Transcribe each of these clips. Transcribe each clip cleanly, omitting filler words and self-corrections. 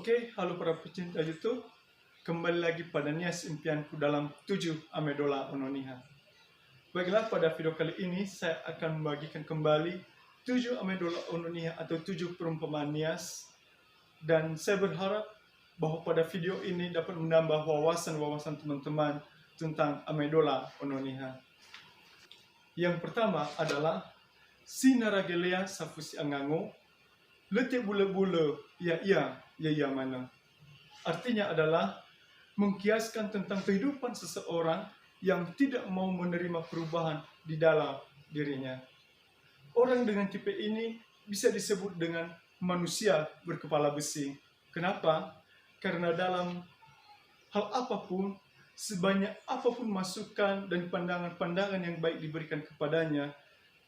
Oke, halo para pecinta YouTube. Kembali lagi pada nias impianku dalam 7 Amedola Ononiha. Baiklah, pada video kali ini saya akan membagikan kembali 7 Amedola Ononiha atau 7 perumpamaan nias. Dan saya berharap bahwa pada video ini dapat menambah wawasan-wawasan teman-teman tentang Amedola Ononiha. Yang pertama adalah Sinaragelea safusi angango, letik bula-bula, ya mana. Artinya adalah mengkiaskan tentang kehidupan seseorang yang tidak mau menerima perubahan di dalam dirinya. Orang dengan tipe ini bisa disebut dengan manusia berkepala besi. Kenapa? Karena dalam hal apapun, sebanyak apapun masukan dan pandangan-pandangan yang baik diberikan kepadanya,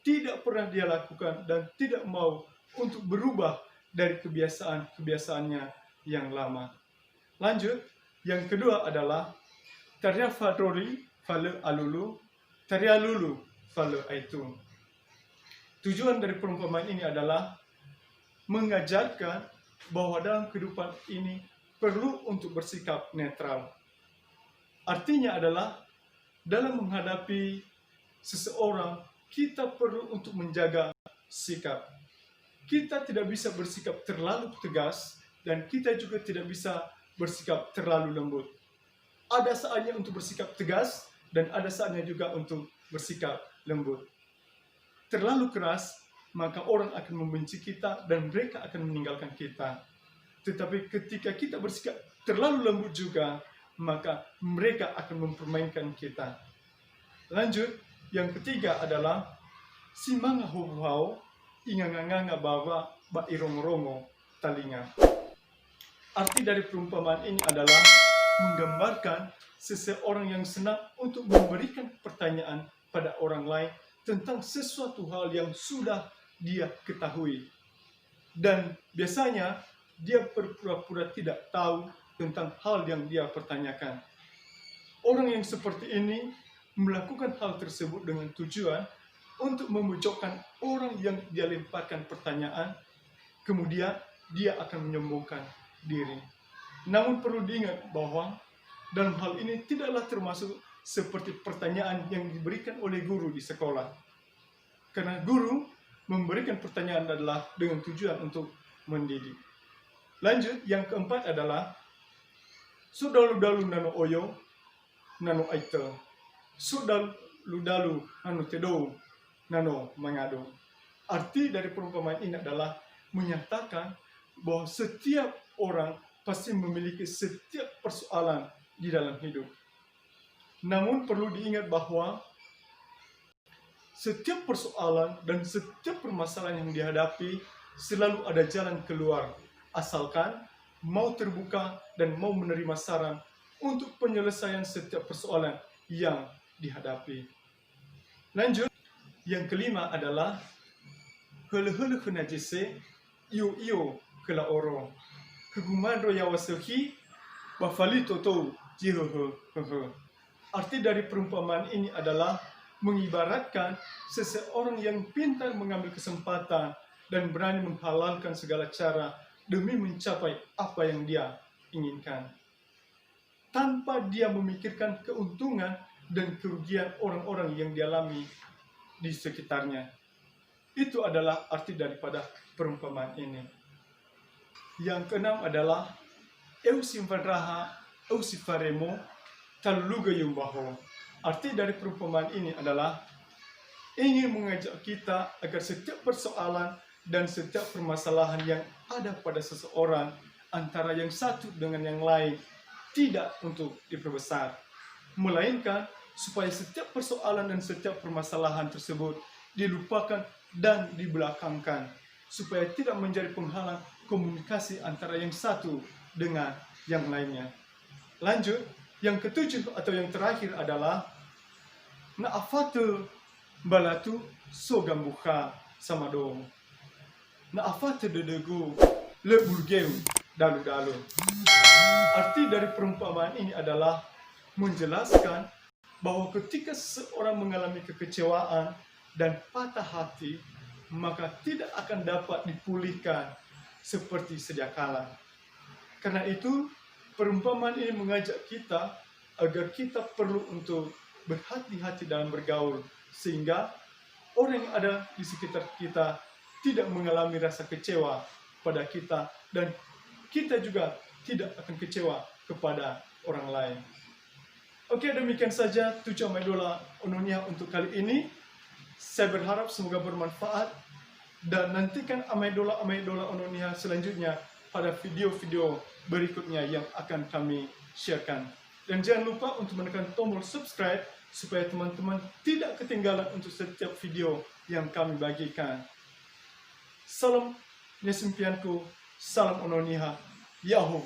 tidak pernah dia lakukan dan tidak mau untuk berubah dari kebiasaan-kebiasaannya yang lama. Lanjut, yang kedua adalah Tarya Fadrori Fale Alulu, Tarya Lulu Fale Aitu. Tujuan dari perumpamaan ini adalah mengajarkan bahwa dalam kehidupan ini perlu untuk bersikap netral. Artinya adalah dalam menghadapi seseorang, kita perlu untuk menjaga sikap. Kita tidak bisa bersikap terlalu tegas dan kita juga tidak bisa bersikap terlalu lembut. Ada saatnya untuk bersikap tegas dan ada saatnya juga untuk bersikap lembut. Terlalu keras, maka orang akan membenci kita dan mereka akan meninggalkan kita. Tetapi ketika kita bersikap terlalu lembut juga, maka mereka akan mempermainkan kita. Lanjut, yang ketiga adalah Simanga Huhau Inganganga bawa ba irong-rongo talinga. Arti dari perumpamaan ini adalah menggambarkan seseorang yang senang untuk memberikan pertanyaan pada orang lain tentang sesuatu hal yang sudah dia ketahui. Dan biasanya dia berpura-pura tidak tahu tentang hal yang dia pertanyakan. Orang yang seperti ini melakukan hal tersebut dengan tujuan untuk memojokkan orang yang dia lemparkan pertanyaan, kemudian dia akan menyombongkan diri. Namun perlu diingat bahwa dalam hal ini tidaklah termasuk seperti pertanyaan yang diberikan oleh guru di sekolah. Karena guru memberikan pertanyaan adalah dengan tujuan untuk mendidik. Lanjut, yang keempat adalah Sudalu-dalu nano oyo, nano aite. Sudalu-dalu nano tedo, nano mangado. Arti dari perumpamaan ini adalah menyatakan bahwa setiap orang pasti memiliki setiap persoalan di dalam hidup. Namun perlu diingat bahwa setiap persoalan dan setiap permasalahan yang dihadapi selalu ada jalan keluar, asalkan mau terbuka dan mau menerima saran untuk penyelesaian setiap persoalan yang dihadapi. Lanjut, yang kelima adalah Hele-hele kena jese, iyo kela oro. Kegumandro yawasehi, bafali toto jihehe. Arti dari perumpamaan ini adalah mengibaratkan seseorang yang pintar mengambil kesempatan dan berani menghalalkan segala cara demi mencapai apa yang dia inginkan. Tanpa dia memikirkan keuntungan dan kerugian orang-orang yang dialami di sekitarnya. Itu adalah arti daripada perumpamaan ini. Yang keenam adalah Eusimvanraha Eusifaremo Taluluga Yumbaho. Arti dari perumpamaan ini adalah ingin mengajak kita agar setiap persoalan dan setiap permasalahan yang ada pada seseorang antara yang satu dengan yang lain tidak untuk diperbesar, melainkan supaya setiap persoalan dan setiap permasalahan tersebut dilupakan dan dibelakangkan, supaya tidak menjadi penghalang komunikasi antara yang satu dengan yang lainnya. Lanjut, yang ketujuh atau yang terakhir adalah Naafatu balatu sogambuka samado. Naafatu dedegu lebulgeu dalu-dalu. Arti dari perumpamaan ini adalah menjelaskan bahwa ketika seorang mengalami kekecewaan dan patah hati, maka tidak akan dapat dipulihkan seperti sedia kala. Karena itu, perumpamaan ini mengajak kita agar kita perlu untuk berhati-hati dalam bergaul, sehingga orang yang ada di sekitar kita tidak mengalami rasa kecewa pada kita, dan kita juga tidak akan kecewa kepada orang lain. Oke, demikian saja 7 Amendola Ononia untuk kali ini. Saya berharap semoga bermanfaat, dan nantikan Amendola Ononia selanjutnya pada video-video berikutnya yang akan kami sharekan. Dan jangan lupa untuk menekan tombol subscribe supaya teman-teman tidak ketinggalan untuk setiap video yang kami bagikan. Salam Nyesimpianku, salam Ononia, Yahoo!